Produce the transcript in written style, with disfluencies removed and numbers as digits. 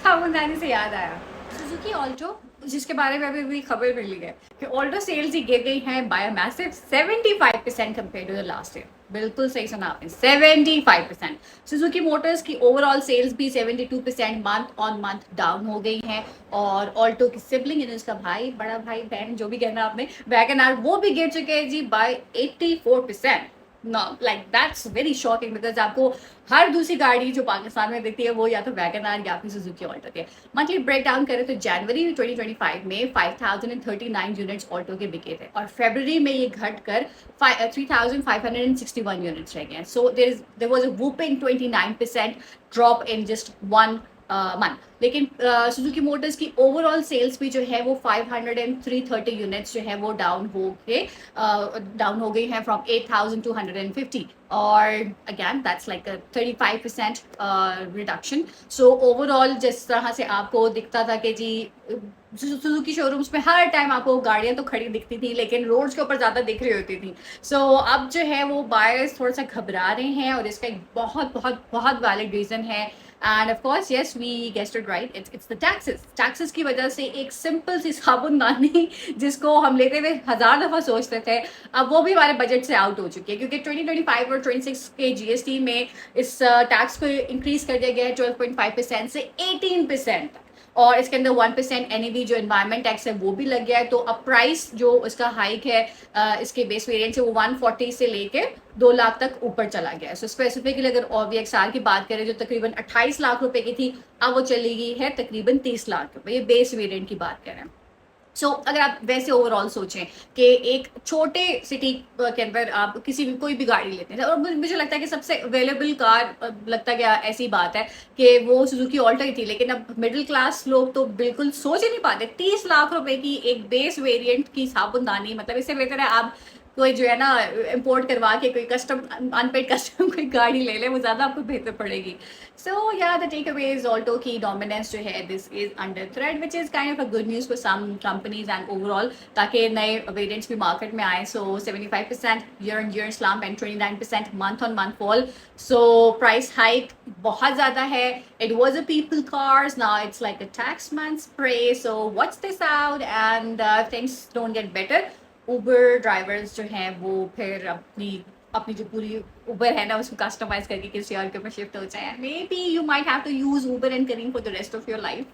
साबुनदानी से याद आया, सुजुकी ऑल्टो, जिसके बारे में अभी खबर मिली है कि ऑल्टो सेल्स ही गिर गई हैं by a massive 75% compare to the last year. बिल्कुल सही सुना आपने, 75%। सुजुकी मोटर्स की ओवरऑल सेल्स भी 72% मंथ ऑन मंथ डाउन हो गई हैं। और ऑल्टो की सिबलिंग यानी उसका भाई, बड़ा भाई, बहन, जो भी कहना आपने, वैगन आर, वो भी गिर चुके हैं जी by 84%। No, like that's very shocking, because आपको हर दूसरी गाड़ी जो पाकिस्तान में दिखती है वो या तो वैगन आर या फिर सुजुकी ऑल्टो के। मंथली ब्रेक डाउन करें तो जनवरी 2025 में 5039 यूनिट्स ऑल्टो के बिके थे और फेब्रवरी में ये घट कर 3561 यूनिट्स रह गए हैं। So there was a whooping 29% drop in just one month. लेकिन सुजुकी मोटर्स की ओवरऑल सेल्स भी जो है वो 530 यूनिट्स जो है वो डाउन हो गई हैं फ्रॉम 8250। और again that's like a 35% reduction. So overall जिस तरह से आपको दिखता था कि जी सुजुकी शोरूम्स में हर टाइम आपको गाड़ियां तो खड़ी दिखती थी लेकिन रोड्स के ऊपर ज़्यादा दिख रही होती थी। सो अब जो है वो बायर्स थोड़ा सा घबरा रहे हैं और इसका एक बहुत बहुत बहुत वैलिड रीज़न है। And of course yes, we guessed it right, it's the taxes की वजह से एक सिंपल सी साबुनदानी जिसको हम लेते हुए 1000 दफ़ा सोचते थे, अब वो भी हमारे बजट से आउट हो चुकी है, क्योंकि 2025 और 26 के जीएसटी में इस टैक्स को इंक्रीज कर दिया गया है 12.5% से 18% तक। और इसके अंदर 1% एनईवी जो एनवायरमेंट टैक्स है वो भी लग गया है। तो अब प्राइस जो इसका हाइक है इसके बेस वेरिएंट से वो 140 से लेके 2 लाख तक ऊपर चला गया है। सो स्पेसिफिकली अगर OVXR की बात करें जो तकरीबन 28 लाख रुपए की थी, अब वो चली गई है तकरीबन 30 लाख रुपए, ये बेस वेरिएंट की बात करें। सो अगर आप वैसे ओवरऑल सोचें कि एक छोटे सिटी के अंदर आप किसी भी कोई भी गाड़ी लेते हैं, और मुझे लगता है कि सबसे अवेलेबल कार लगता क्या ऐसी बात है कि वो सुजुकी ऑल्टो ही थी। लेकिन अब मिडिल क्लास लोग तो बिल्कुल सोच ही नहीं पाते 30 लाख रुपए की एक बेस वेरिएंट की साबुनदानी, मतलब इससे बेहतर है आप कोई जो है ना इम्पोर्ट करवा के कोई कस्टम अनपेड कस्टम कोई गाड़ी ले ले, वो ज़्यादा आपको बेहतर पड़ेगी। So yeah the take away is Alto की डोमिनेंस जो है this is under threat, which is kind of a good news for some companies and overall, ताकि नए वेरिएंट्स भी मार्केट में आए। So 75% year on year slump and 29% month on month fall. So price hike बहुत ज़्यादा है। It was a people cars, now it's like a taxman spray. So what's this out and things don't get better. Uber drivers जो हैं वो फिर अपनी अपनी जो पूरी उबर है ना उसको कस्टमाइज करके किसी और के ऊपर शिफ्ट हो जाए। Maybe you might have to use Uber and Careem for the rest of your life.